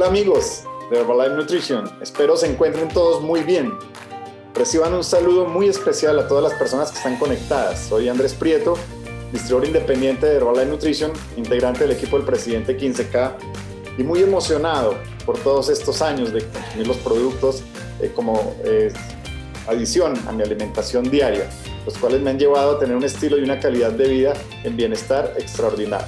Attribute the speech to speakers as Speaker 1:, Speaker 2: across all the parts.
Speaker 1: Hola amigos de Herbalife Nutrition, espero se encuentren todos muy bien. Reciban un saludo muy especial a todas las personas que están conectadas. Soy Andrés Prieto, distribuidor independiente de Herbalife Nutrition, integrante del equipo del presidente 15K y muy emocionado por todos estos años de consumir los productos como adición a mi alimentación diaria, los cuales me han llevado a tener un estilo y una calidad de vida en bienestar extraordinario.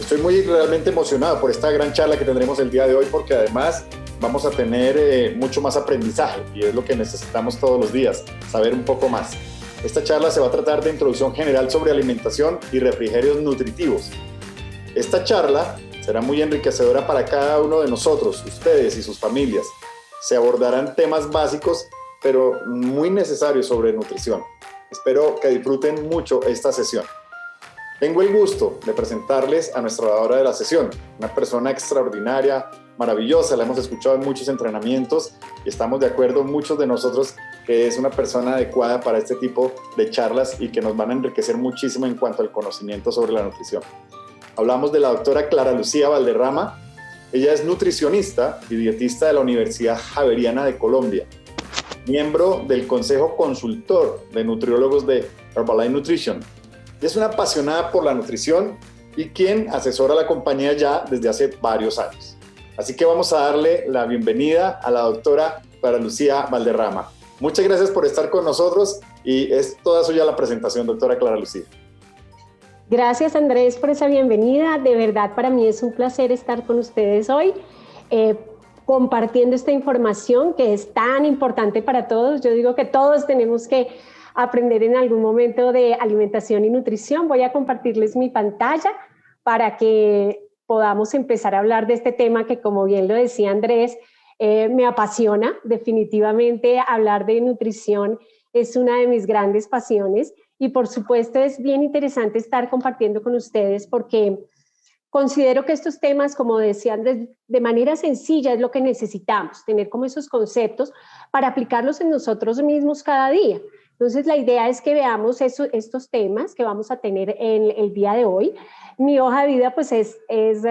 Speaker 1: Estoy realmente emocionado por esta gran charla que tendremos el día de hoy, porque además vamos a tener mucho más aprendizaje y es lo que necesitamos todos los días, saber un poco más. Esta charla se va a tratar de introducción general sobre alimentación y refrigerios nutritivos. Esta charla será muy enriquecedora para cada uno de nosotros, ustedes y sus familias. Se abordarán temas básicos, pero muy necesarios sobre nutrición. Espero que disfruten mucho esta sesión. Tengo el gusto de presentarles a nuestra oradora de la sesión, una persona extraordinaria, maravillosa, la hemos escuchado en muchos entrenamientos y estamos de acuerdo muchos de nosotros que es una persona adecuada para este tipo de charlas y que nos van a enriquecer muchísimo en cuanto al conocimiento sobre la nutrición. Hablamos de la doctora Clara Lucía Valderrama. Ella es nutricionista y dietista de la Universidad Javeriana de Colombia, miembro del Consejo Consultor de Nutriólogos de Herbalife Nutrition. Es una apasionada por la nutrición y quien asesora a la compañía ya desde hace varios años. Así que vamos a darle la bienvenida a la doctora Clara Lucía Valderrama. Muchas gracias por estar con nosotros y es toda suya la presentación, doctora Clara Lucía.
Speaker 2: Gracias, Andrés, por esa bienvenida. De verdad, para mí es un placer estar con ustedes hoy, compartiendo esta información que es tan importante para todos. Yo digo que todos tenemos que aprender en algún momento de alimentación y nutrición. Voy a compartirles mi pantalla para que podamos empezar a hablar de este tema que, como bien lo decía Andrés, me apasiona. Definitivamente hablar de nutrición es una de mis grandes pasiones y por supuesto es bien interesante estar compartiendo con ustedes porque considero que estos temas, como decía Andrés, de manera sencilla es lo que necesitamos, tener como esos conceptos para aplicarlos en nosotros mismos cada día. Entonces, la idea es que veamos estos temas que vamos a tener en el día de hoy. Mi hoja de vida pues es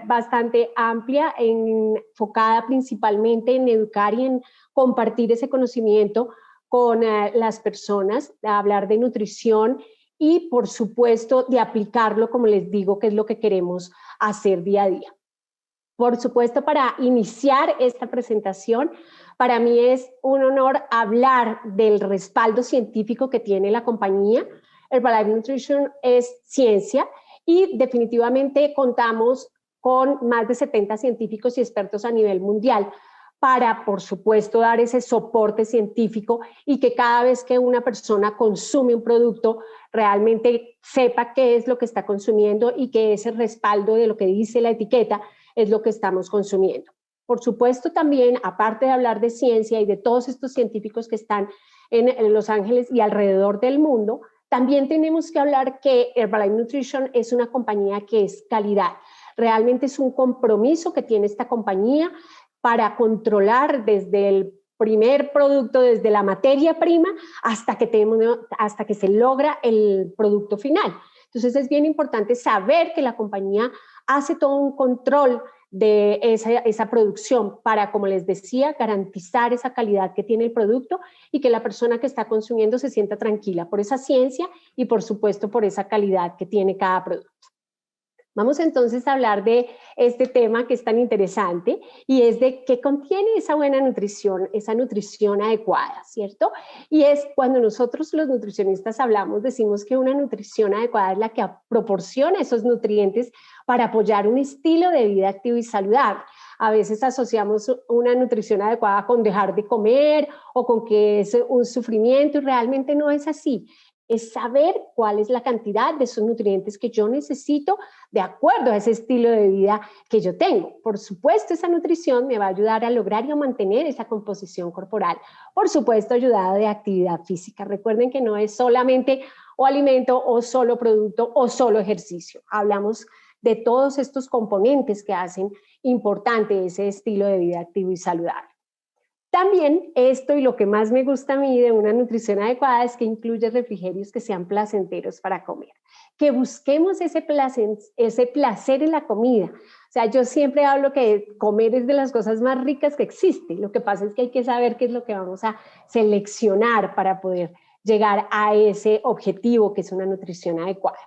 Speaker 2: bastante amplia, enfocada principalmente en educar y en compartir ese conocimiento con las personas, de hablar de nutrición y, por supuesto, de aplicarlo, como les digo, que es lo que queremos hacer día a día. Por supuesto, para iniciar esta presentación, para mí es un honor hablar del respaldo científico que tiene la compañía. Herbalife Nutrition es ciencia y definitivamente contamos con más de 70 científicos y expertos a nivel mundial para, por supuesto, dar ese soporte científico y que cada vez que una persona consume un producto, realmente sepa qué es lo que está consumiendo y que ese respaldo de lo que dice la etiqueta es lo que estamos consumiendo. Por supuesto, también, aparte de hablar de ciencia y de todos estos científicos que están en Los Ángeles y alrededor del mundo, también tenemos que hablar que Herbalife Nutrition es una compañía que es calidad. Realmente es un compromiso que tiene esta compañía para controlar desde el primer producto, desde la materia prima, hasta que se logra el producto final. Entonces es bien importante saber que la compañía hace todo un control de esa producción para, como les decía, garantizar esa calidad que tiene el producto y que la persona que está consumiendo se sienta tranquila por esa ciencia y, por supuesto, por esa calidad que tiene cada producto. Vamos entonces a hablar de este tema que es tan interesante y es de qué contiene esa buena nutrición, esa nutrición adecuada, ¿cierto? Y es cuando nosotros los nutricionistas hablamos, decimos que una nutrición adecuada es la que proporciona esos nutrientes para apoyar un estilo de vida activo y saludable. A veces asociamos una nutrición adecuada con dejar de comer o con que es un sufrimiento y realmente no es así. Es saber cuál es la cantidad de esos nutrientes que yo necesito de acuerdo a ese estilo de vida que yo tengo. Por supuesto, esa nutrición me va a ayudar a lograr y a mantener esa composición corporal. Por supuesto, ayudada de actividad física. Recuerden que no es solamente o alimento o solo producto o solo ejercicio. Hablamos de todos estos componentes que hacen importante ese estilo de vida activo y saludable. También esto, y lo que más me gusta a mí de una nutrición adecuada, es que incluye refrigerios que sean placenteros para comer, que busquemos ese placer en la comida. O sea, yo siempre hablo que comer es de las cosas más ricas que existe. Lo que pasa es que hay que saber qué es lo que vamos a seleccionar para poder llegar a ese objetivo que es una nutrición adecuada.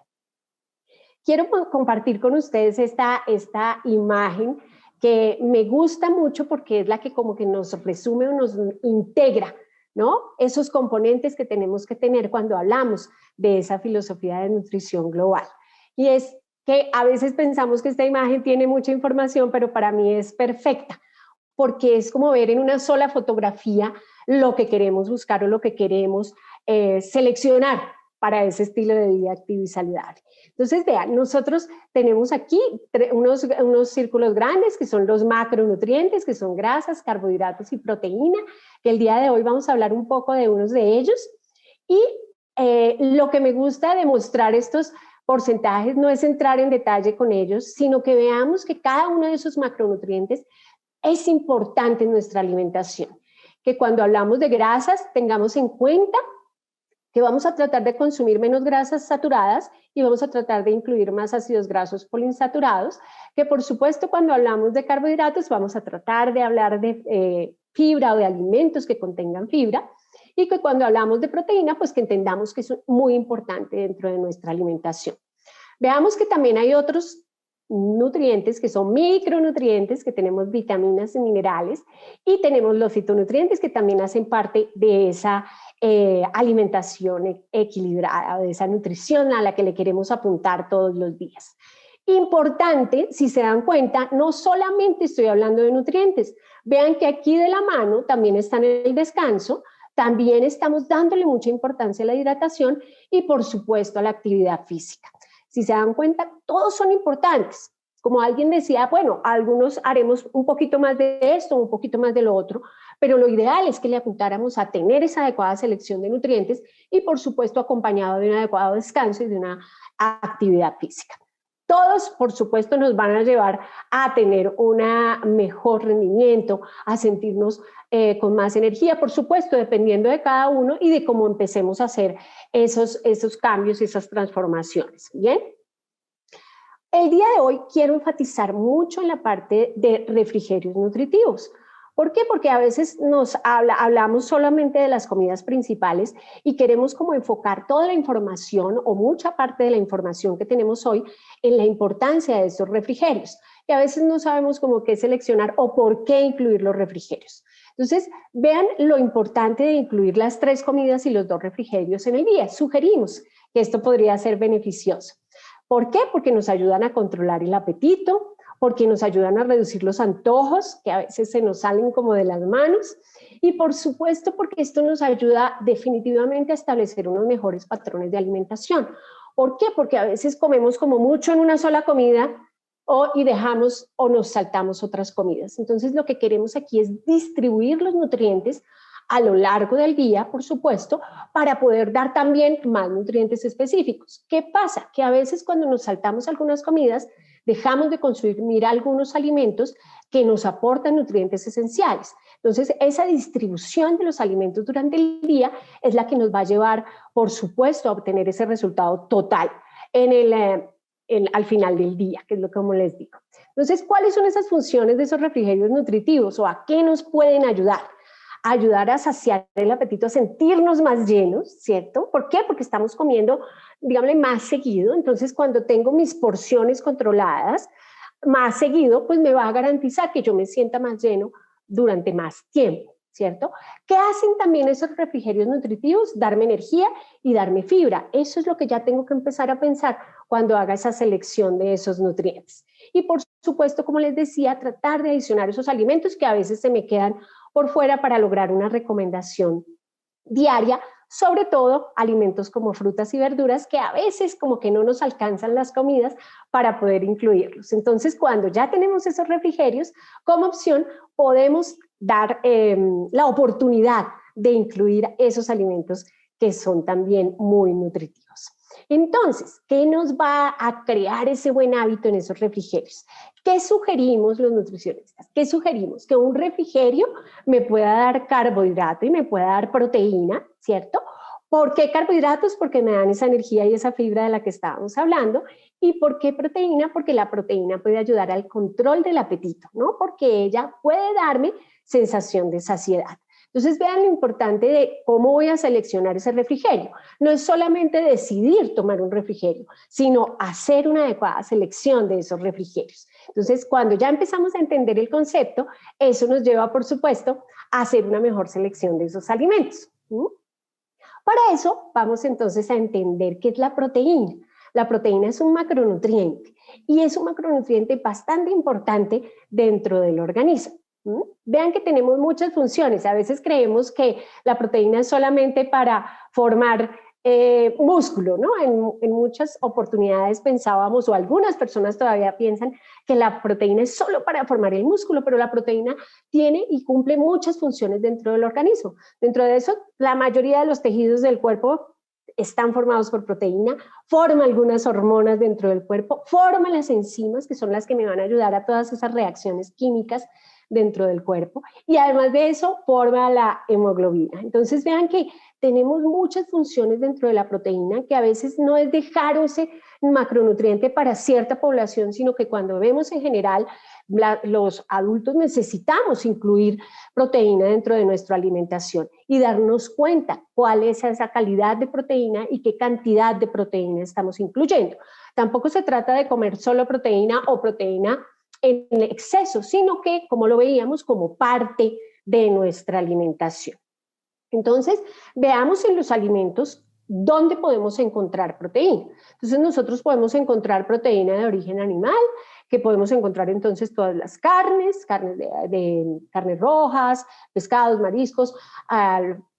Speaker 2: Quiero compartir con ustedes esta imagen que me gusta mucho porque es la que como que nos resume o nos integra, ¿no? Esos componentes que tenemos que tener cuando hablamos de esa filosofía de nutrición global. Y es que a veces pensamos que esta imagen tiene mucha información, pero para mí es perfecta, porque es como ver en una sola fotografía lo que queremos buscar o lo que queremos seleccionar para ese estilo de vida activo y saludable. Entonces, vean, nosotros tenemos aquí unos círculos grandes que son los macronutrientes, que son grasas, carbohidratos y proteína, que el día de hoy vamos a hablar un poco de unos de ellos. Y lo que me gusta de mostrar estos porcentajes no es entrar en detalle con ellos, sino que veamos que cada uno de esos macronutrientes es importante en nuestra alimentación. Que cuando hablamos de grasas tengamos en cuenta que vamos a tratar de consumir menos grasas saturadas y vamos a tratar de incluir más ácidos grasos poliinsaturados, que por supuesto cuando hablamos de carbohidratos vamos a tratar de hablar de fibra o de alimentos que contengan fibra, y que cuando hablamos de proteína, pues que entendamos que es muy importante dentro de nuestra alimentación. Veamos que también hay otros nutrientes que son micronutrientes, que tenemos vitaminas y minerales, y tenemos los fitonutrientes que también hacen parte de esa alimentación equilibrada, de esa nutrición a la que le queremos apuntar todos los días. Importante, si se dan cuenta, no solamente estoy hablando de nutrientes, vean que aquí de la mano también está en el descanso, también estamos dándole mucha importancia a la hidratación y por supuesto a la actividad física. Si se dan cuenta, todos son importantes. Como alguien decía, bueno, algunos haremos un poquito más de esto, un poquito más de lo otro, pero lo ideal es que le apuntáramos a tener esa adecuada selección de nutrientes y, por supuesto, acompañado de un adecuado descanso y de una actividad física. Todos, por supuesto, nos van a llevar a tener un mejor rendimiento, a sentirnos con más energía, por supuesto, dependiendo de cada uno y de cómo empecemos a hacer esos cambios y esas transformaciones. ¿Bien? El día de hoy quiero enfatizar mucho en la parte de refrigerios nutritivos. ¿Por qué? Porque a veces hablamos solamente de las comidas principales y queremos como enfocar toda la información o mucha parte de la información que tenemos hoy en la importancia de estos refrigerios. Y a veces no sabemos cómo qué seleccionar o por qué incluir los refrigerios. Entonces, vean lo importante de incluir las 3 comidas y los 2 refrigerios en el día. Sugerimos que esto podría ser beneficioso. ¿Por qué? Porque nos ayudan a controlar el apetito, porque nos ayudan a reducir los antojos, que a veces se nos salen como de las manos, y por supuesto porque esto nos ayuda definitivamente a establecer unos mejores patrones de alimentación. ¿Por qué? Porque a veces comemos como mucho en una sola comida y dejamos o nos saltamos otras comidas. Entonces lo que queremos aquí es distribuir los nutrientes a lo largo del día, por supuesto, para poder dar también más nutrientes específicos. ¿Qué pasa? Que a veces cuando nos saltamos algunas comidas, dejamos de consumir algunos alimentos que nos aportan nutrientes esenciales. Entonces, esa distribución de los alimentos durante el día es la que nos va a llevar, por supuesto, a obtener ese resultado total al final del día, que es lo como les digo. Entonces, ¿cuáles son esas funciones de esos refrigerios nutritivos o a qué nos pueden ayudar? Ayudar a saciar el apetito, a sentirnos más llenos, ¿cierto? ¿Por qué? Porque estamos comiendo, digámosle, más seguido. Entonces, cuando tengo mis porciones controladas más seguido, pues me va a garantizar que yo me sienta más lleno durante más tiempo, ¿cierto? ¿Qué hacen también esos refrigerios nutritivos? Darme energía y darme fibra. Eso es lo que ya tengo que empezar a pensar cuando haga esa selección de esos nutrientes. Y por supuesto, como les decía, tratar de adicionar esos alimentos que a veces se me quedan por fuera para lograr una recomendación diaria, sobre todo alimentos como frutas y verduras que a veces como que no nos alcanzan las comidas para poder incluirlos. Entonces, cuando ya tenemos esos refrigerios, como opción podemos dar la oportunidad de incluir esos alimentos que son también muy nutritivos. Entonces, ¿qué nos va a crear ese buen hábito en esos refrigerios? ¿Qué sugerimos los nutricionistas? ¿Qué sugerimos? Que un refrigerio me pueda dar carbohidrato y me pueda dar proteína, ¿cierto? ¿Por qué carbohidratos? Porque me dan esa energía y esa fibra de la que estábamos hablando. ¿Y por qué proteína? Porque la proteína puede ayudar al control del apetito, ¿no? Porque ella puede darme sensación de saciedad. Entonces vean lo importante de cómo voy a seleccionar ese refrigerio. No es solamente decidir tomar un refrigerio, sino hacer una adecuada selección de esos refrigerios. Entonces, cuando ya empezamos a entender el concepto, eso nos lleva, por supuesto, a hacer una mejor selección de esos alimentos. Para eso, vamos entonces a entender qué es la proteína. La proteína es un macronutriente y es un macronutriente bastante importante dentro del organismo. Vean que tenemos muchas funciones. A veces creemos que la proteína es solamente para formar músculo, ¿no? En muchas oportunidades pensábamos, o algunas personas todavía piensan, que la proteína es solo para formar el músculo, pero la proteína tiene y cumple muchas funciones dentro del organismo. Dentro de eso, la mayoría de los tejidos del cuerpo están formados por proteína, forma algunas hormonas dentro del cuerpo, forma las enzimas, que son las que me van a ayudar a todas esas reacciones químicas dentro del cuerpo, y además de eso forma la hemoglobina. Entonces vean que tenemos muchas funciones dentro de la proteína, que a veces no es dejar ese macronutriente para cierta población, sino que cuando vemos en general, los adultos necesitamos incluir proteína dentro de nuestra alimentación y darnos cuenta cuál es esa calidad de proteína y qué cantidad de proteína estamos incluyendo. Tampoco se trata de comer solo proteína o proteína en exceso, sino que, como lo veíamos, como parte de nuestra alimentación. Entonces, veamos en los alimentos dónde podemos encontrar proteína. Entonces, nosotros podemos encontrar proteína de origen animal, que podemos encontrar entonces todas las carnes carnes rojas, pescados, mariscos,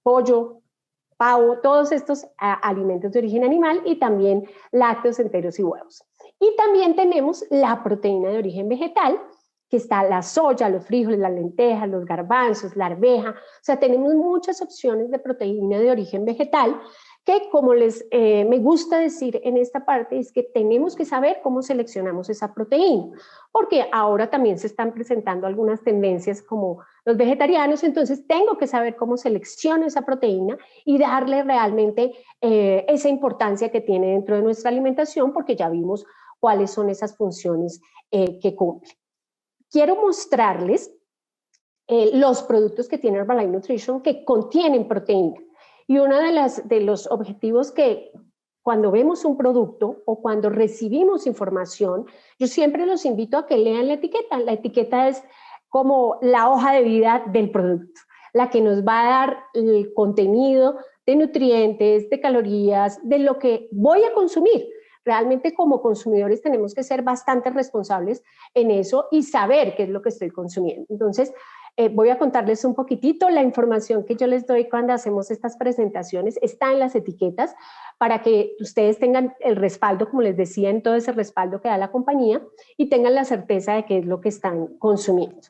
Speaker 2: pollo, pavo, todos estos alimentos de origen animal, y también lácteos enteros y huevos. Y también tenemos la proteína de origen vegetal, que está la soya, los frijoles, las lentejas, los garbanzos, la arveja. O sea, tenemos muchas opciones de proteína de origen vegetal que, como me gusta decir en esta parte, es que tenemos que saber cómo seleccionamos esa proteína, porque ahora también se están presentando algunas tendencias como los vegetarianos, entonces tengo que saber cómo selecciono esa proteína y darle realmente esa importancia que tiene dentro de nuestra alimentación, porque ya vimos cuáles son esas funciones que cumple. Quiero mostrarles los productos que tiene Herbalife Nutrition que contienen proteína. Y uno de los objetivos que cuando vemos un producto o cuando recibimos información, yo siempre los invito a que lean la etiqueta. La etiqueta es como la hoja de vida del producto, la que nos va a dar el contenido de nutrientes, de calorías, de lo que voy a consumir. Realmente como consumidores tenemos que ser bastante responsables en eso y saber qué es lo que estoy consumiendo. Entonces, voy a contarles un poquitito. La información que yo les doy cuando hacemos estas presentaciones está en las etiquetas para que ustedes tengan el respaldo, como les decía, en todo ese respaldo que da la compañía y tengan la certeza de qué es lo que están consumiendo.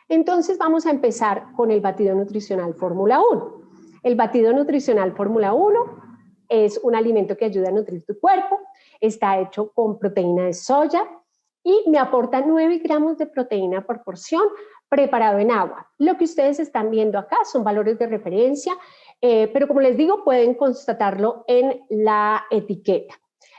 Speaker 2: Entonces vamos a empezar con el batido nutricional Fórmula 1. El batido nutricional Fórmula 1 es un alimento que ayuda a nutrir tu cuerpo, está hecho con proteína de soya y me aporta 9 gramos de proteína por porción, preparado en agua. Lo que ustedes están viendo acá son valores de referencia, pero como les digo, pueden constatarlo en la etiqueta.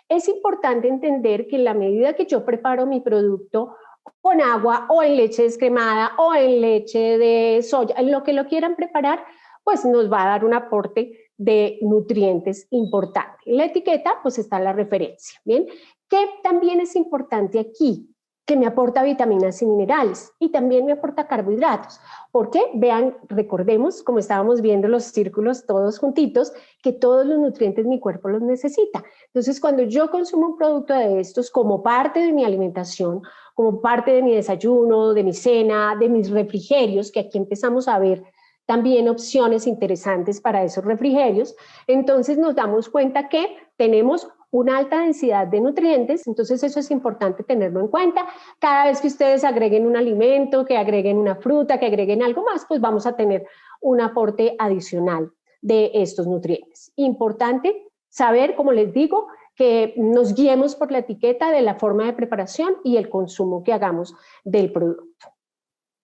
Speaker 2: Es importante entender que en la medida que yo preparo mi producto con agua o en leche descremada o en leche de soya, en lo que lo quieran preparar, pues nos va a dar un aporte de nutrientes importante. En la etiqueta pues está la referencia, ¿bien? Que también es importante aquí, que me aporta vitaminas y minerales y también me aporta carbohidratos. Porque vean, recordemos, como estábamos viendo los círculos todos juntitos, que todos los nutrientes mi cuerpo los necesita. Entonces, cuando yo consumo un producto de estos como parte de mi alimentación, como parte de mi desayuno, de mi cena, de mis refrigerios, que aquí empezamos a ver también opciones interesantes para esos refrigerios, entonces nos damos cuenta que tenemos una alta densidad de nutrientes, entonces eso es importante tenerlo en cuenta. Cada vez que ustedes agreguen un alimento, que agreguen una fruta, que agreguen algo más, pues vamos a tener un aporte adicional de estos nutrientes. Importante saber, como les digo, que nos guiemos por la etiqueta de la forma de preparación y el consumo que hagamos del producto.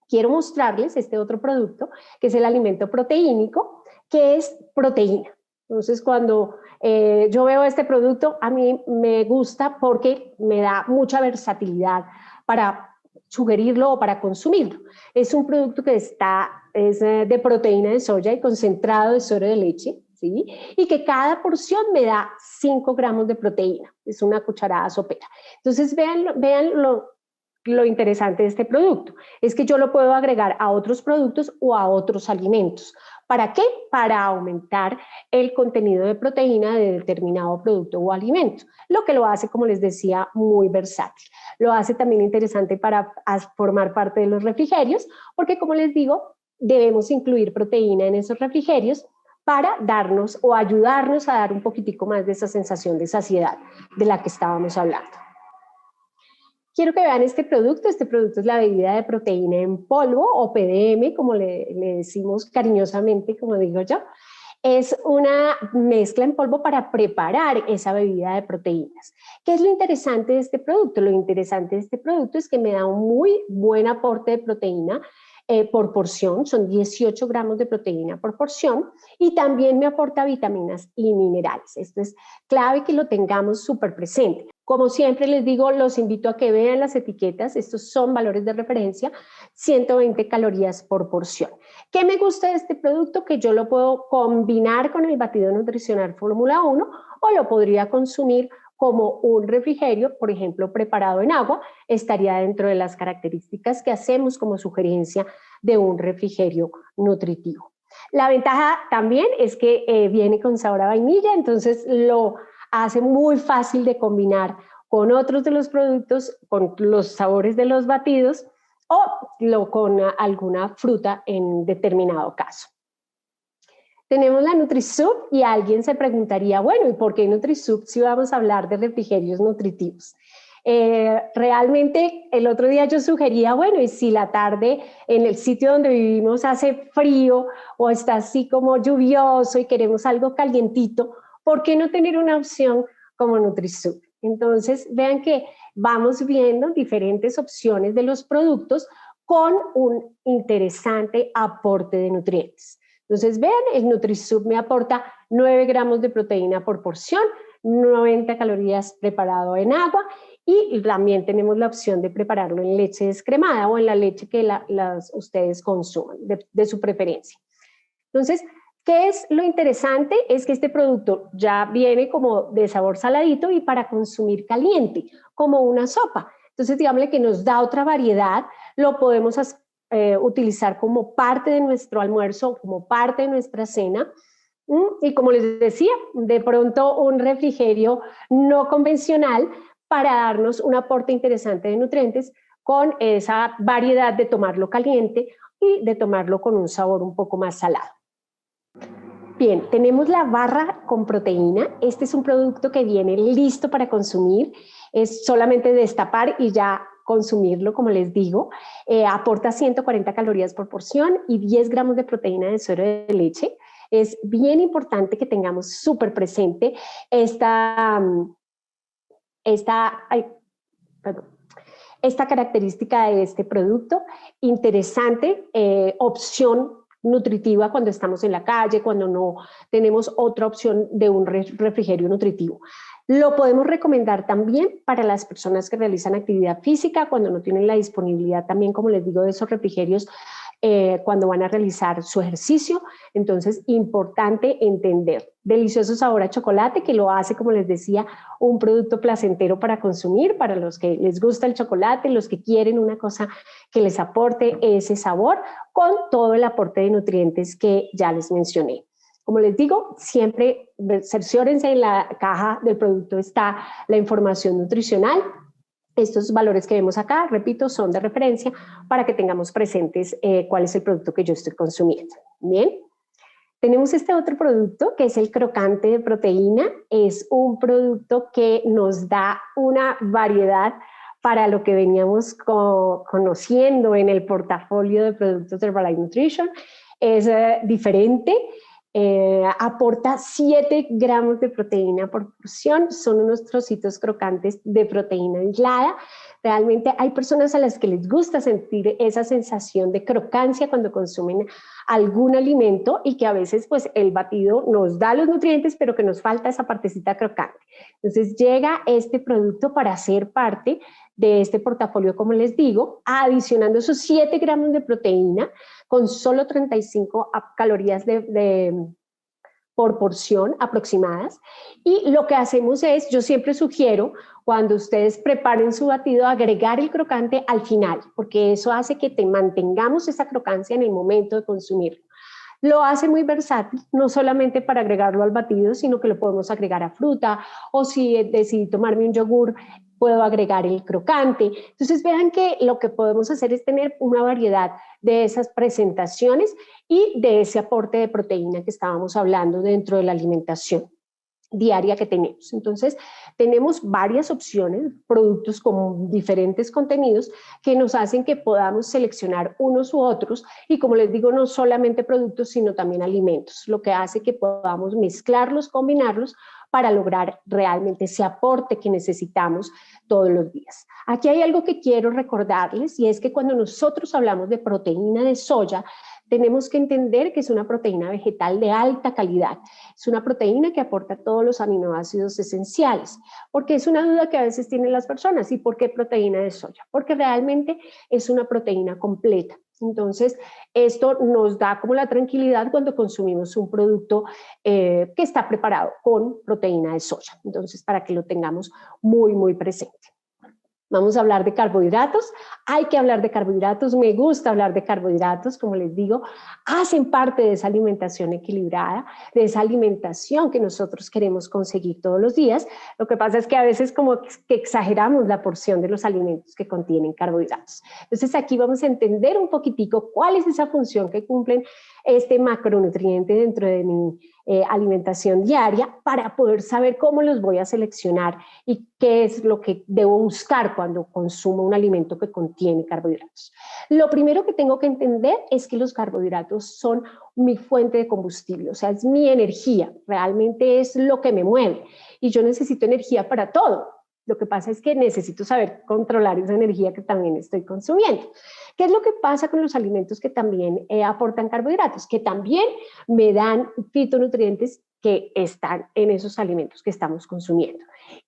Speaker 2: Quiero mostrarles este otro producto, que es el alimento proteínico, que es proteína. Entonces, cuando yo veo este producto, a mí me gusta porque me da mucha versatilidad para sugerirlo o para consumirlo. Es un producto que es de proteína de soya y concentrado de suero de leche, ¿sí? Y que cada porción me da 5 gramos de proteína. Es una cucharada sopera. Entonces, vean lo interesante de este producto. Es que yo lo puedo agregar a otros productos o a otros alimentos. ¿Para qué? Para aumentar el contenido de proteína de determinado producto o alimento, lo que lo hace, como les decía, muy versátil. Lo hace también interesante para formar parte de los refrigerios, porque como les digo, debemos incluir proteína en esos refrigerios para darnos o ayudarnos a dar un poquitico más de esa sensación de saciedad de la que estábamos hablando. Quiero que vean este producto es la bebida de proteína en polvo o PDM, como le decimos cariñosamente, como digo yo. Es una mezcla en polvo para preparar esa bebida de proteínas. ¿Qué es lo interesante de este producto? Lo interesante de este producto es que me da un muy buen aporte de proteína por porción, son 18 gramos de proteína por porción, y también me aporta vitaminas y minerales. Esto es clave que lo tengamos súper presente. Como siempre les digo, los invito a que vean las etiquetas, estos son valores de referencia, 120 calorías por porción. ¿Qué me gusta de este producto? Que yo lo puedo combinar con el batido nutricional Fórmula 1 o lo podría consumir como un refrigerio, por ejemplo, preparado en agua, estaría dentro de las características que hacemos como sugerencia de un refrigerio nutritivo. La ventaja también es que viene con sabor a vainilla, entonces lo hace muy fácil de combinar con otros de los productos, con los sabores de los batidos o con alguna fruta en determinado caso. Tenemos la NutriSoup y alguien se preguntaría, bueno, ¿y por qué NutriSoup si vamos a hablar de refrigerios nutritivos? Realmente el otro día yo sugería, bueno, y si la tarde en el sitio donde vivimos hace frío o está así como lluvioso y queremos algo calientito, ¿por qué no tener una opción como NutriSoup? Entonces, vean que vamos viendo diferentes opciones de los productos con un interesante aporte de nutrientes. Entonces, vean, el NutriSoup me aporta 9 gramos de proteína por porción, 90 calorías preparado en agua y también tenemos la opción de prepararlo en leche descremada o en la leche que ustedes consuman, de su preferencia. Entonces, ¿qué es lo interesante? Es que este producto ya viene como de sabor saladito y para consumir caliente, como una sopa. Entonces, digámosle que nos da otra variedad, lo podemos utilizar como parte de nuestro almuerzo, como parte de nuestra cena. Y como les decía, de pronto un refrigerio no convencional para darnos un aporte interesante de nutrientes con esa variedad de tomarlo caliente y de tomarlo con un sabor un poco más salado. Bien, tenemos la barra con proteína. Este es un producto que viene listo para consumir. Es solamente destapar y ya consumirlo, como les digo. Aporta 140 calorías por porción y 10 gramos de proteína de suero de leche. Es bien importante que tengamos súper presente esta característica de este producto. Interesante, opción nutritiva cuando estamos en la calle, cuando no tenemos otra opción de un refrigerio nutritivo. Lo podemos recomendar también para las personas que realizan actividad física, cuando no tienen la disponibilidad también, como les digo, de esos refrigerios cuando van a realizar su ejercicio. Entonces, importante entender. Delicioso sabor a chocolate que lo hace, como les decía, un producto placentero para consumir, para los que les gusta el chocolate, los que quieren una cosa que les aporte ese sabor, con todo el aporte de nutrientes que ya les mencioné. Como les digo, siempre cerciórense, en la caja del producto está la información nutricional. Estos valores que vemos acá, repito, son de referencia para que tengamos presentes cuál es el producto que yo estoy consumiendo. Bien, tenemos este otro producto que es el crocante de proteína. Es un producto que nos da una variedad para lo que veníamos conociendo en el portafolio de productos de Herbalife Nutrition. Es diferente. aporta 7 gramos de proteína por porción, son unos trocitos crocantes de proteína aislada. Realmente hay personas a las que les gusta sentir esa sensación de crocancia cuando consumen algún alimento y que a veces pues el batido nos da los nutrientes pero que nos falta esa partecita crocante. Entonces llega este producto para ser parte de este portafolio, como les digo, adicionando esos 7 gramos de proteína con solo 35 calorías por porción aproximadas. Y lo que hacemos es, yo siempre sugiero, cuando ustedes preparen su batido, agregar el crocante al final, porque eso hace que mantengamos esa crocancia en el momento de consumirlo. Lo hace muy versátil, no solamente para agregarlo al batido, sino que lo podemos agregar a fruta, o si decidí tomarme un yogur, puedo agregar el crocante. Entonces vean que lo que podemos hacer es tener una variedad de esas presentaciones y de ese aporte de proteína que estábamos hablando dentro de la alimentación diaria que tenemos. Entonces, tenemos varias opciones, productos con diferentes contenidos que nos hacen que podamos seleccionar unos u otros y, como les digo, no solamente productos, sino también alimentos, lo que hace que podamos mezclarlos, combinarlos para lograr realmente ese aporte que necesitamos todos los días. Aquí hay algo que quiero recordarles y es que cuando nosotros hablamos de proteína de soya, tenemos que entender que es una proteína vegetal de alta calidad. Es una proteína que aporta todos los aminoácidos esenciales, porque es una duda que a veces tienen las personas. ¿Y por qué proteína de soya? Porque realmente es una proteína completa. Entonces, esto nos da como la tranquilidad cuando consumimos un producto que está preparado con proteína de soya. Entonces, para que lo tengamos muy, muy presente. Vamos a hablar de carbohidratos. Hay que hablar de carbohidratos. Me gusta hablar de carbohidratos, como les digo, hacen parte de esa alimentación equilibrada, de esa alimentación que nosotros queremos conseguir todos los días. Lo que pasa es que a veces como que exageramos la porción de los alimentos que contienen carbohidratos. Entonces aquí vamos a entender un poquitico cuál es esa función que cumplen este macronutriente dentro de mi alimentación diaria para poder saber cómo los voy a seleccionar y qué es lo que debo buscar cuando consumo un alimento que contiene carbohidratos. Lo primero que tengo que entender es que los carbohidratos son mi fuente de combustible, o sea, es mi energía, realmente es lo que me mueve y yo necesito energía para todo. Lo que pasa es que necesito saber controlar esa energía que también estoy consumiendo. ¿Qué es lo que pasa con los alimentos que también aportan carbohidratos? Que también me dan fitonutrientes que están en esos alimentos que estamos consumiendo.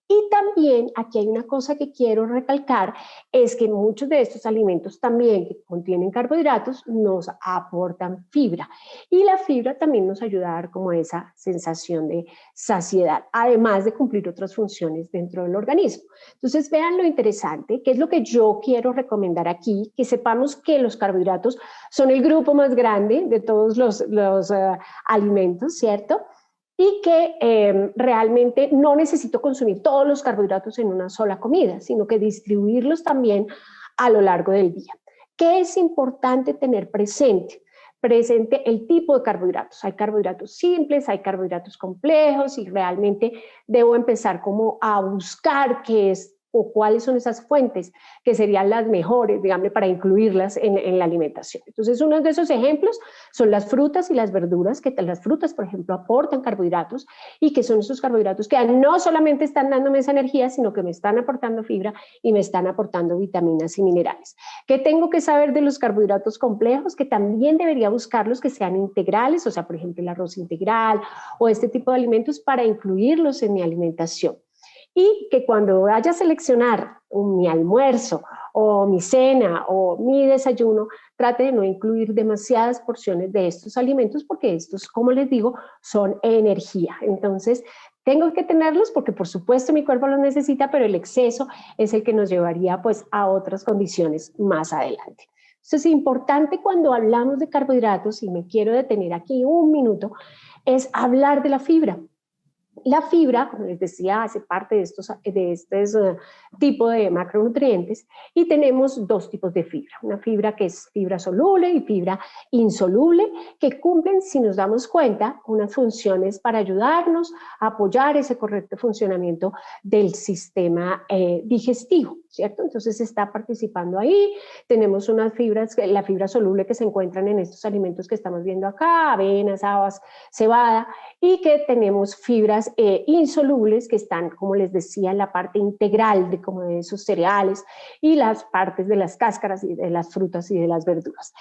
Speaker 2: Y también aquí hay una cosa que quiero recalcar, es que muchos de estos alimentos también que contienen carbohidratos nos aportan fibra. Y la fibra también nos ayuda a dar como esa sensación de saciedad, además de cumplir otras funciones dentro del organismo. Entonces vean lo interesante, que es lo que yo quiero recomendar aquí, que sepamos que los carbohidratos son el grupo más grande de todos los alimentos, ¿cierto? Y que realmente no necesito consumir todos los carbohidratos en una sola comida, sino que distribuirlos también a lo largo del día. ¿Qué es importante tener presente? Presente el tipo de carbohidratos. Hay carbohidratos simples, hay carbohidratos complejos y realmente debo empezar como a buscar qué es o cuáles son esas fuentes que serían las mejores, digamos, para incluirlas en la alimentación. Entonces, uno de esos ejemplos son las frutas y las verduras, que las frutas, por ejemplo, aportan carbohidratos y que son esos carbohidratos que no solamente están dándome esa energía, sino que me están aportando fibra y me están aportando vitaminas y minerales. ¿Qué tengo que saber de los carbohidratos complejos? Que también debería buscarlos que sean integrales, o sea, por ejemplo, el arroz integral o este tipo de alimentos para incluirlos en mi alimentación. Y que cuando vaya a seleccionar mi almuerzo o mi cena o mi desayuno, trate de no incluir demasiadas porciones de estos alimentos porque estos, como les digo, son energía. Entonces, tengo que tenerlos porque por supuesto mi cuerpo los necesita, pero el exceso es el que nos llevaría pues a otras condiciones más adelante. Entonces, es importante cuando hablamos de carbohidratos, y me quiero detener aquí un minuto, es hablar de la fibra. La fibra, como les decía, hace parte de este tipo de macronutrientes y tenemos dos tipos de fibra. Una fibra que es fibra soluble y fibra insoluble, que cumplen, si nos damos cuenta, unas funciones para ayudarnos a apoyar ese correcto funcionamiento del sistema digestivo. ¿cierto? Entonces está participando ahí. Tenemos unas fibras, la fibra soluble que se encuentran en estos alimentos que estamos viendo acá, avenas, habas, cebada, y que tenemos fibras insolubles que están, como les decía, en la parte integral de, como de esos cereales y las partes de las cáscaras y de las frutas y de las verduras.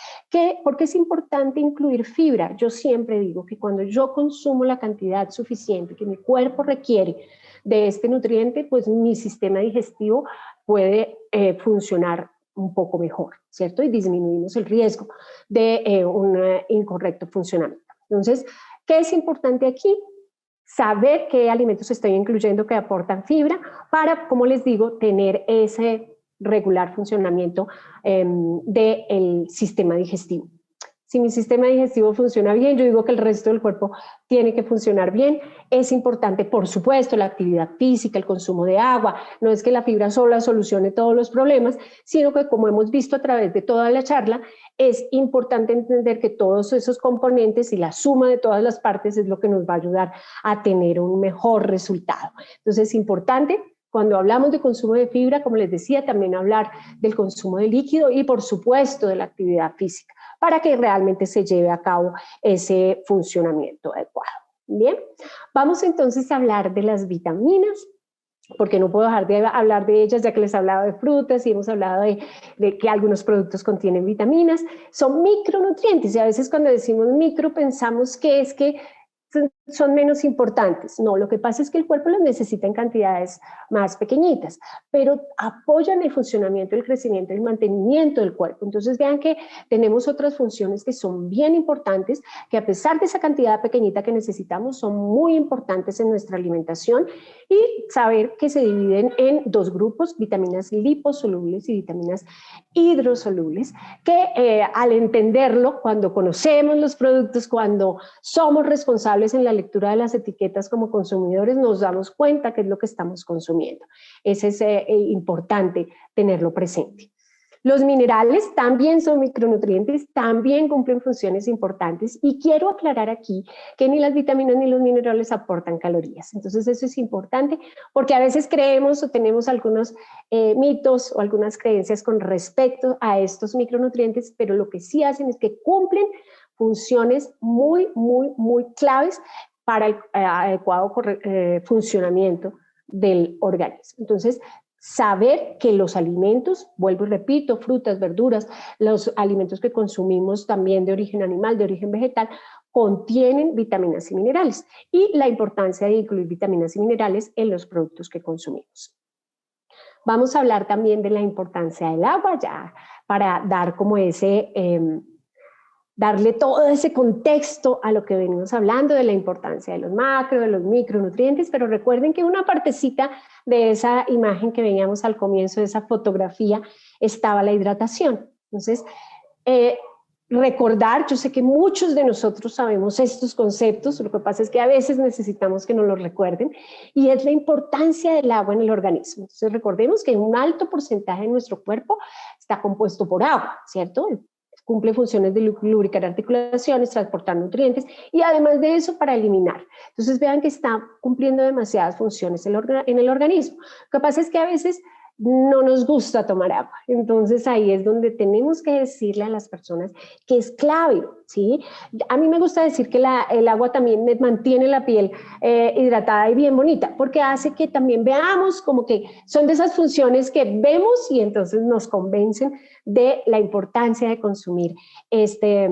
Speaker 2: ¿Por qué es importante incluir fibra? Yo siempre digo que cuando yo consumo la cantidad suficiente que mi cuerpo requiere de este nutriente, pues mi sistema digestivo puede funcionar un poco mejor, ¿cierto? Y disminuimos el riesgo de un incorrecto funcionamiento. Entonces, ¿qué es importante aquí? Saber qué alimentos estoy incluyendo que aportan fibra para, como les digo, tener ese regular funcionamiento del sistema digestivo. Si mi sistema digestivo funciona bien, yo digo que el resto del cuerpo tiene que funcionar bien. Es importante, por supuesto, la actividad física, el consumo de agua. No es que la fibra sola solucione todos los problemas, sino que, como hemos visto a través de toda la charla, es importante entender que todos esos componentes y la suma de todas las partes es lo que nos va a ayudar a tener un mejor resultado. Entonces es importante, cuando hablamos de consumo de fibra, como les decía, también hablar del consumo de líquido y, por supuesto, de la actividad física, para que realmente se lleve a cabo ese funcionamiento adecuado. Bien, vamos entonces a hablar de las vitaminas, porque no puedo dejar de hablar de ellas, ya que les he hablado de frutas y hemos hablado de que algunos productos contienen vitaminas. Son micronutrientes y a veces cuando decimos micro pensamos que es que son menos importantes. No, lo que pasa es que el cuerpo las necesita en cantidades más pequeñitas, pero apoyan el funcionamiento, el crecimiento y el mantenimiento del cuerpo. Entonces vean que tenemos otras funciones que son bien importantes, que a pesar de esa cantidad pequeñita que necesitamos, son muy importantes en nuestra alimentación, y saber que se dividen en dos grupos, vitaminas liposolubles y vitaminas hidrosolubles, que al entenderlo, cuando conocemos los productos, cuando somos responsables en la lectura de las etiquetas como consumidores, nos damos cuenta qué es lo que estamos consumiendo. Es importante tenerlo presente. Los minerales también son micronutrientes, también cumplen funciones importantes, y quiero aclarar aquí que ni las vitaminas ni los minerales aportan calorías. Entonces eso es importante porque a veces creemos o tenemos algunos mitos o algunas creencias con respecto a estos micronutrientes, pero lo que sí hacen es que cumplen funciones muy claves para el adecuado funcionamiento del organismo. Entonces, saber que los alimentos, vuelvo y repito, frutas, verduras, los alimentos que consumimos también de origen animal, de origen vegetal, contienen vitaminas y minerales, y la importancia de incluir vitaminas y minerales en los productos que consumimos. Vamos a hablar también de la importancia del agua, ya para dar como darle todo ese contexto a lo que venimos hablando de la importancia de los macro, de los micronutrientes, pero recuerden que una partecita de esa imagen que veíamos al comienzo, de esa fotografía, estaba la hidratación. Entonces, recordar, yo sé que muchos de nosotros sabemos estos conceptos, lo que pasa es que a veces necesitamos que nos los recuerden, y es la importancia del agua en el organismo. Entonces, recordemos que un alto porcentaje de nuestro cuerpo está compuesto por agua, ¿cierto? Cumple funciones de lubricar articulaciones, transportar nutrientes y además de eso para eliminar. Entonces vean que está cumpliendo demasiadas funciones en el organismo. Lo que pasa es que a veces no nos gusta tomar agua, entonces ahí es donde tenemos que decirle a las personas que es clave, ¿sí? A mí me gusta decir que el agua también mantiene la piel hidratada y bien bonita, porque hace que también veamos como que son de esas funciones que vemos y entonces nos convencen de la importancia de consumir este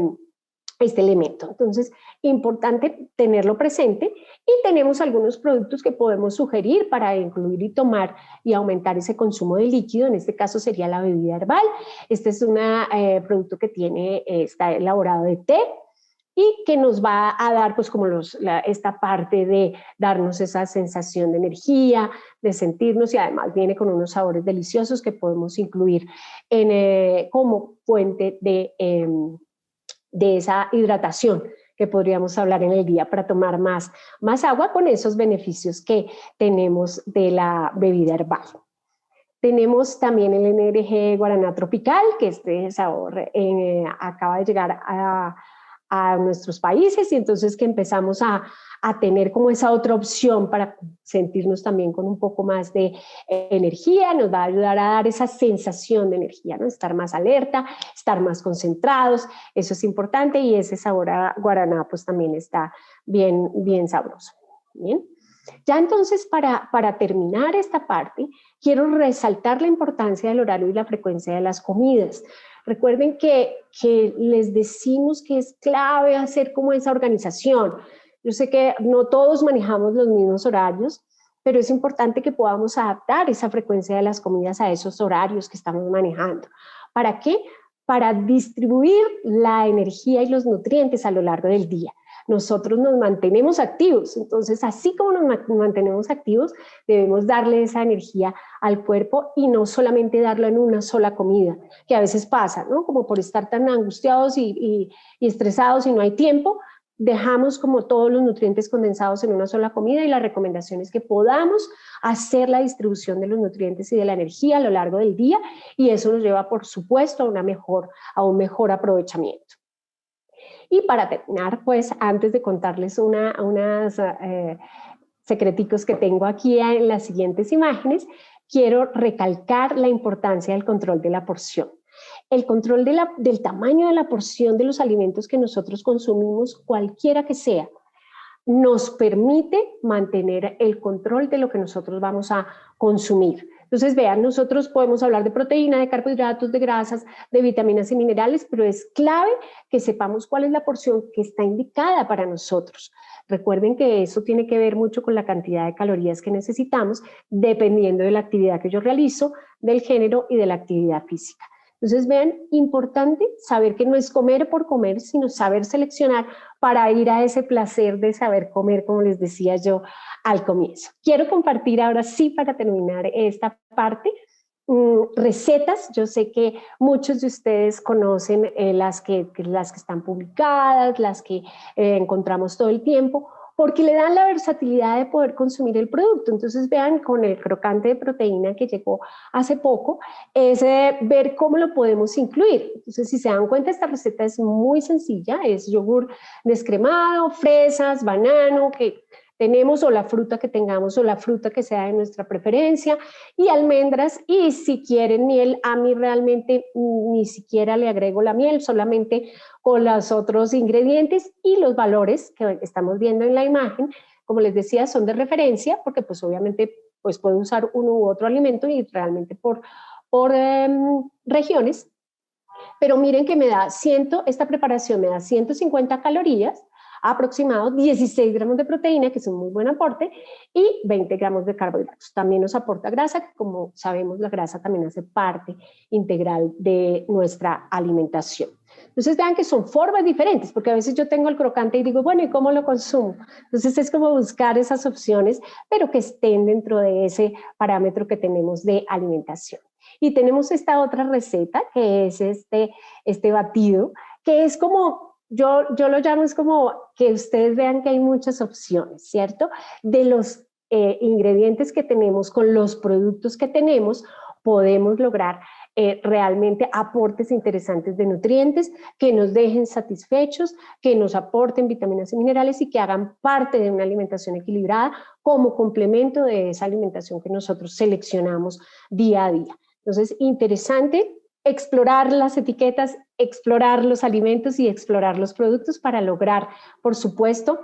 Speaker 2: elemento. Entonces, importante tenerlo presente, y tenemos algunos productos que podemos sugerir para incluir y tomar y aumentar ese consumo de líquido. En este caso sería la bebida herbal. Este es un producto que está elaborado de té y que nos va a dar pues como esta parte de darnos esa sensación de energía, de sentirnos, y además viene con unos sabores deliciosos que podemos incluir como fuente de esa hidratación que podríamos hablar en el día para tomar más agua con esos beneficios que tenemos de la bebida herbal. Tenemos también el NRG Guaraná Tropical, que este sabor acaba de llegar a nuestros países y entonces que empezamos a tener como esa otra opción para sentirnos también con un poco más de energía, nos va a ayudar a dar esa sensación de energía, ¿no? Estar más alerta, estar más concentrados, eso es importante y ese sabor a guaraná pues también está bien, bien sabroso. Bien. Ya entonces para terminar esta parte, quiero resaltar la importancia del horario y la frecuencia de las comidas. Recuerden que les decimos que es clave hacer como esa organización. Yo sé que no todos manejamos los mismos horarios, pero es importante que podamos adaptar esa frecuencia de las comidas a esos horarios que estamos manejando. ¿Para qué? Para distribuir la energía y los nutrientes a lo largo del día. Nosotros nos mantenemos activos, entonces así como nos mantenemos activos, debemos darle esa energía al cuerpo y no solamente darla en una sola comida, que a veces pasa, ¿no? Como por estar tan angustiados y estresados y no hay tiempo, dejamos como todos los nutrientes condensados en una sola comida y la recomendación es que podamos hacer la distribución de los nutrientes y de la energía a lo largo del día y eso nos lleva, por supuesto, a un mejor aprovechamiento. Y para terminar, pues antes de contarles unas secreticos que tengo aquí en las siguientes imágenes, quiero recalcar la importancia del control de la porción. El control del tamaño de la porción de los alimentos que nosotros consumimos, cualquiera que sea, nos permite mantener el control de lo que nosotros vamos a consumir. Entonces, vean, nosotros podemos hablar de proteína, de carbohidratos, de grasas, de vitaminas y minerales, pero es clave que sepamos cuál es la porción que está indicada para nosotros. Recuerden que eso tiene que ver mucho con la cantidad de calorías que necesitamos, dependiendo de la actividad que yo realizo, del género y de la actividad física. Entonces, vean, importante saber que no es comer por comer, sino saber seleccionar para ir a ese placer de saber comer, como les decía yo al comienzo. Quiero compartir ahora sí, para terminar esta parte, recetas. Yo sé que muchos de ustedes conocen las que están publicadas, las que encontramos todo el tiempo, porque le dan la versatilidad de poder consumir el producto. Entonces vean, con el crocante de proteína que llegó hace poco, es ver cómo lo podemos incluir. Entonces, si se dan cuenta, esta receta es muy sencilla, es yogur descremado, fresas, banano, que tenemos, o la fruta que tengamos, o la fruta que sea de nuestra preferencia, y almendras, y si quieren miel, a mí realmente ni siquiera le agrego la miel, solamente con los otros ingredientes, y los valores que estamos viendo en la imagen, como les decía, son de referencia, porque pues obviamente pues puedo usar uno u otro alimento y realmente por regiones, pero miren que esta preparación me da 150 calorías, aproximado 16 gramos de proteína, que es un muy buen aporte, y 20 gramos de carbohidratos. También nos aporta grasa, que como sabemos la grasa también hace parte integral de nuestra alimentación. Entonces vean que son formas diferentes, porque a veces yo tengo el crocante y digo, bueno, ¿y cómo lo consumo? Entonces es como buscar esas opciones, pero que estén dentro de ese parámetro que tenemos de alimentación. Y tenemos esta otra receta, que es este batido, que es como, yo lo llamo, es como que ustedes vean que hay muchas opciones, ¿cierto? De los ingredientes que tenemos, con los productos que tenemos, podemos lograr realmente aportes interesantes de nutrientes que nos dejen satisfechos, que nos aporten vitaminas y minerales y que hagan parte de una alimentación equilibrada como complemento de esa alimentación que nosotros seleccionamos día a día. Entonces, interesante explorar las etiquetas, explorar los alimentos y explorar los productos para lograr, por supuesto,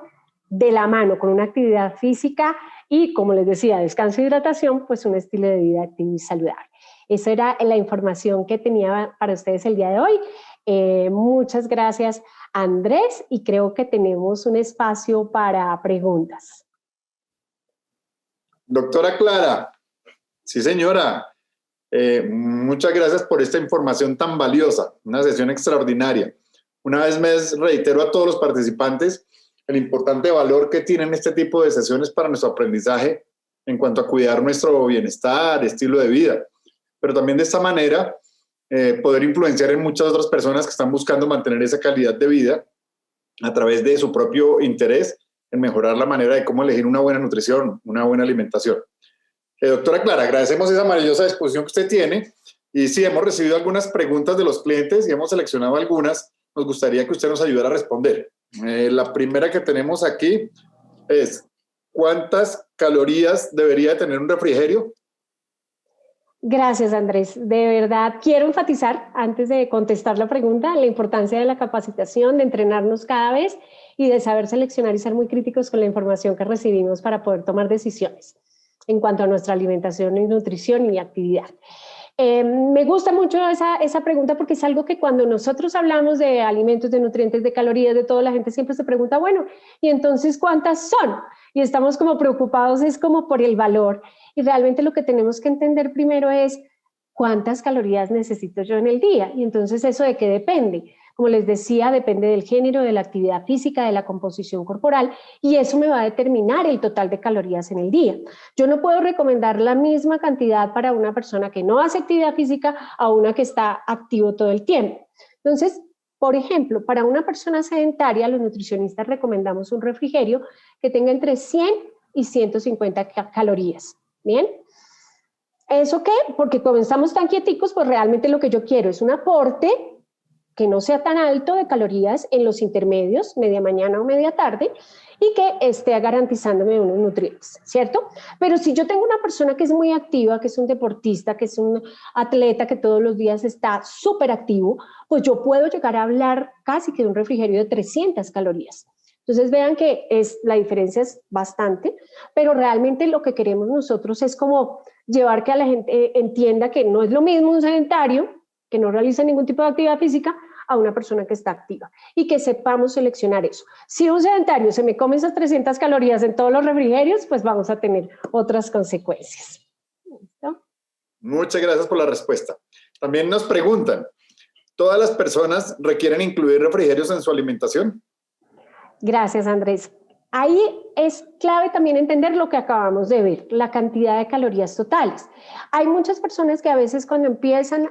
Speaker 2: de la mano con una actividad física y, como les decía, descanso e hidratación, pues un estilo de vida activo y saludable. Esa era la información que tenía para ustedes el día de hoy. Muchas gracias, Andrés, y creo que tenemos un espacio para preguntas.
Speaker 1: Doctora Clara, sí señora, muchas gracias por esta información tan valiosa, una sesión extraordinaria. Una vez más reitero a todos los participantes el importante valor que tienen este tipo de sesiones para nuestro aprendizaje en cuanto a cuidar nuestro bienestar, estilo de vida, pero también de esta manera poder influenciar en muchas otras personas que están buscando mantener esa calidad de vida a través de su propio interés en mejorar la manera de cómo elegir una buena nutrición, una buena alimentación. Doctora Clara, agradecemos esa maravillosa disposición que usted tiene y sí, hemos recibido algunas preguntas de los clientes y hemos seleccionado algunas nos gustaría que usted nos ayudara a responder. La primera que tenemos aquí es, ¿cuántas calorías debería tener un refrigerio?
Speaker 2: Gracias, Andrés. De verdad, quiero enfatizar, antes de contestar la pregunta, la importancia de la capacitación, de entrenarnos cada vez y de saber seleccionar y ser muy críticos con la información que recibimos para poder tomar decisiones en cuanto a nuestra alimentación y nutrición y actividad. Me gusta mucho esa pregunta porque es algo que cuando nosotros hablamos de alimentos, de nutrientes, de calorías, de todo, la gente siempre se pregunta, bueno, ¿y entonces cuántas son? Y estamos como preocupados, es como por el valor. Y realmente lo que tenemos que entender primero es cuántas calorías necesito yo en el día. Y entonces eso de qué depende. Como les decía, depende del género, de la actividad física, de la composición corporal, y eso me va a determinar el total de calorías en el día. Yo no puedo recomendar la misma cantidad para una persona que no hace actividad física a una que está activo todo el tiempo. Entonces, por ejemplo, para una persona sedentaria, los nutricionistas recomendamos un refrigerio que tenga entre 100 y 150 calorías. ¿Bien? ¿Eso qué? Porque como estamos tan quieticos, pues realmente lo que yo quiero es un aporte que no sea tan alto de calorías en los intermedios, media mañana o media tarde, y que esté garantizándome unos nutrientes, ¿cierto? Pero si yo tengo una persona que es muy activa, que es un deportista, que es un atleta que todos los días está súper activo, pues yo puedo llegar a hablar casi que de un refrigerio de 300 calorías. Entonces vean que la diferencia es bastante, pero realmente lo que queremos nosotros es como llevar que a la gente entienda que no es lo mismo un sedentario que no realiza ningún tipo de actividad física a una persona que está activa y que sepamos seleccionar eso. Si un sedentario se me come esas 300 calorías en todos los refrigerios, pues vamos a tener otras consecuencias. ¿Listo?
Speaker 1: Muchas gracias por la respuesta. También nos preguntan, ¿todas las personas requieren incluir refrigerios en su alimentación?
Speaker 2: Gracias, Andrés. Ahí es clave también entender lo que acabamos de ver, la cantidad de calorías totales. Hay muchas personas que a veces cuando empiezan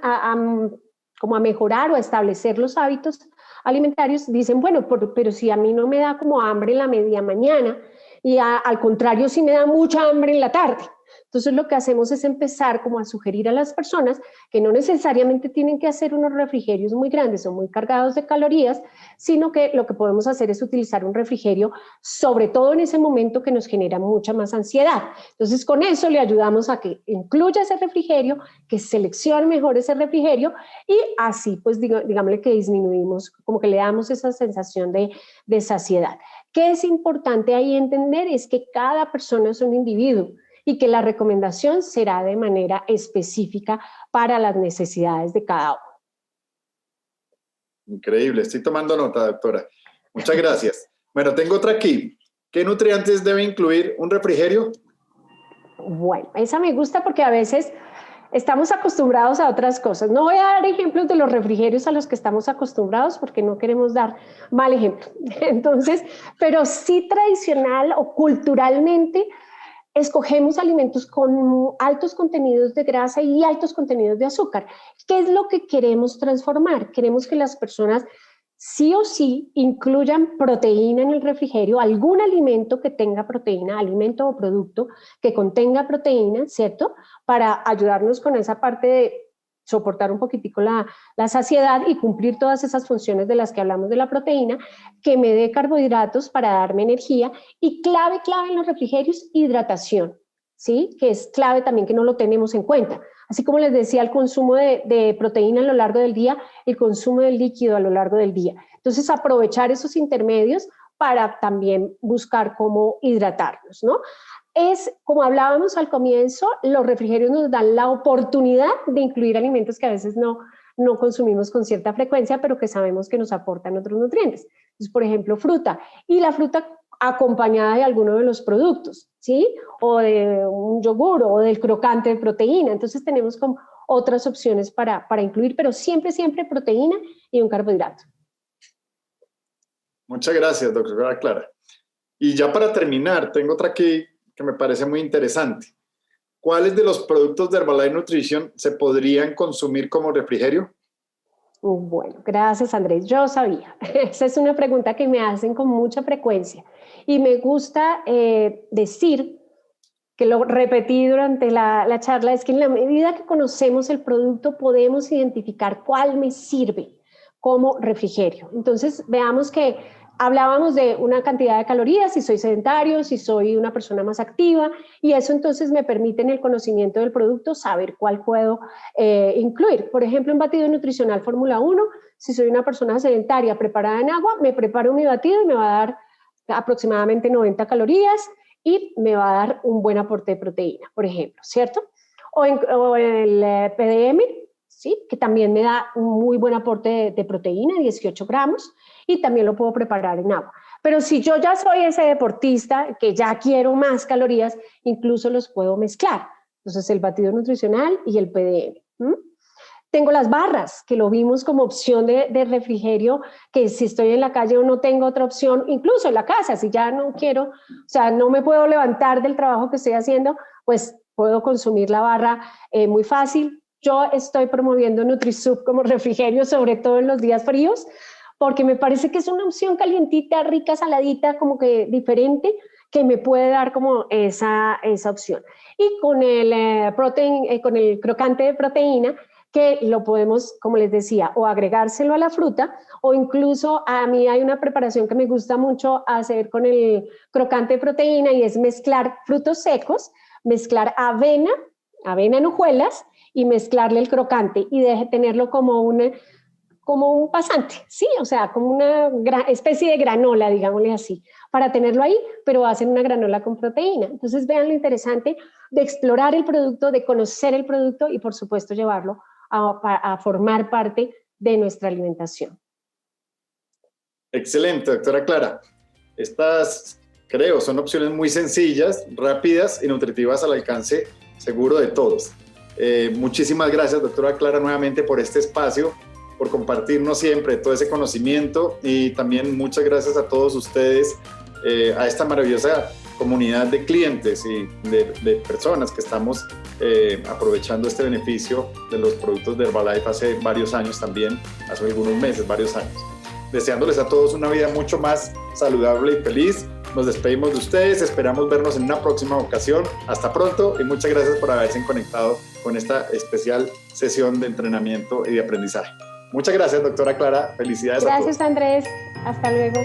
Speaker 2: como a mejorar o a establecer los hábitos alimentarios, dicen, bueno, pero si a mí no me da como hambre en la media mañana y al contrario sí me da mucha hambre en la tarde. Entonces lo que hacemos es empezar como a sugerir a las personas que no necesariamente tienen que hacer unos refrigerios muy grandes o muy cargados de calorías, sino que lo que podemos hacer es utilizar un refrigerio, sobre todo en ese momento que nos genera mucha más ansiedad. Entonces con eso le ayudamos a que incluya ese refrigerio, que seleccione mejor ese refrigerio y así pues digámosle que disminuimos, como que le damos esa sensación de saciedad. ¿Qué es importante ahí entender? Es que cada persona es un individuo y que la recomendación será de manera específica para las necesidades de cada uno.
Speaker 1: Increíble, estoy tomando nota, doctora. Muchas gracias. Bueno, tengo otra aquí. ¿Qué nutrientes debe incluir un refrigerio?
Speaker 2: Bueno, esa me gusta porque a veces estamos acostumbrados a otras cosas. No voy a dar ejemplos de los refrigerios a los que estamos acostumbrados porque no queremos dar mal ejemplo. Entonces, pero sí tradicional o culturalmente, escogemos alimentos con altos contenidos de grasa y altos contenidos de azúcar. ¿Qué es lo que queremos transformar? Queremos que las personas sí o sí incluyan proteína en el refrigerio, algún alimento que tenga proteína, alimento o producto que contenga proteína, ¿cierto? Para ayudarnos con esa parte de soportar un poquitico la saciedad y cumplir todas esas funciones de las que hablamos de la proteína, que me dé carbohidratos para darme energía y clave en los refrigerios, hidratación, ¿sí? Que es clave también que no lo tenemos en cuenta. Así como les decía, el consumo de proteína a lo largo del día, el consumo del líquido a lo largo del día. Entonces, aprovechar esos intermedios para también buscar cómo hidratarnos, ¿no? Es, como hablábamos al comienzo, los refrigerios nos dan la oportunidad de incluir alimentos que a veces no consumimos con cierta frecuencia, pero que sabemos que nos aportan otros nutrientes. Entonces, por ejemplo, fruta. Y la fruta acompañada de alguno de los productos, ¿sí? O de un yogur o del crocante de proteína. Entonces, tenemos como otras opciones para incluir, pero siempre proteína y un carbohidrato.
Speaker 1: Muchas gracias, doctora Clara. Y ya para terminar, tengo otra aquí que me parece muy interesante. ¿Cuáles de los productos de Herbalife Nutrition se podrían consumir como refrigerio?
Speaker 2: Bueno, gracias Andrés, yo sabía. Esa es una pregunta que me hacen con mucha frecuencia y me gusta decir, que lo repetí durante la charla, es que en la medida que conocemos el producto podemos identificar cuál me sirve, como refrigerio. Entonces, veamos que hablábamos de una cantidad de calorías, si soy sedentario, si soy una persona más activa, y eso entonces me permite en el conocimiento del producto saber cuál puedo incluir. Por ejemplo, un batido nutricional Fórmula 1, si soy una persona sedentaria preparada en agua, me preparo mi batido y me va a dar aproximadamente 90 calorías y me va a dar un buen aporte de proteína, por ejemplo, ¿cierto? O en el PDM, ¿sí? Que también me da un muy buen aporte de proteína, 18 gramos, y también lo puedo preparar en agua. Pero si yo ya soy ese deportista que ya quiero más calorías, incluso los puedo mezclar. Entonces, el batido nutricional y el PDM. Tengo las barras, que lo vimos como opción de refrigerio, que si estoy en la calle o no tengo otra opción, incluso en la casa, si ya no quiero, o sea, no me puedo levantar del trabajo que estoy haciendo, pues puedo consumir la barra muy fácil. Yo estoy promoviendo NutriSoup como refrigerio, sobre todo en los días fríos, porque me parece que es una opción calientita, rica, saladita, como que diferente, que me puede dar como esa opción. Y con con el crocante de proteína, que lo podemos, como les decía, o agregárselo a la fruta, o incluso a mí hay una preparación que me gusta mucho hacer con el crocante de proteína, y es mezclar frutos secos, mezclar avena en hojuelas, y mezclarle el crocante, y tenerlo como un pasante, ¿sí? O sea, como una especie de granola, digámosle así, para tenerlo ahí, pero hacen una granola con proteína. Entonces, vean lo interesante de explorar el producto, de conocer el producto y, por supuesto, llevarlo a formar parte de nuestra alimentación.
Speaker 1: Excelente, doctora Clara. Estas, creo, son opciones muy sencillas, rápidas y nutritivas al alcance seguro de todos. Muchísimas gracias, doctora Clara, nuevamente por este espacio, por compartirnos siempre todo ese conocimiento, y también muchas gracias a todos ustedes, a esta maravillosa comunidad de clientes y de personas que estamos aprovechando este beneficio de los productos de Herbalife hace varios años también, hace algunos meses, varios años. Deseándoles a todos una vida mucho más saludable y feliz. Nos despedimos de ustedes, esperamos vernos en una próxima ocasión. Hasta pronto y muchas gracias por haberse conectado con esta especial sesión de entrenamiento y de aprendizaje. Muchas gracias, doctora Clara. Felicidades a todos.
Speaker 2: Gracias, Andrés. Hasta luego.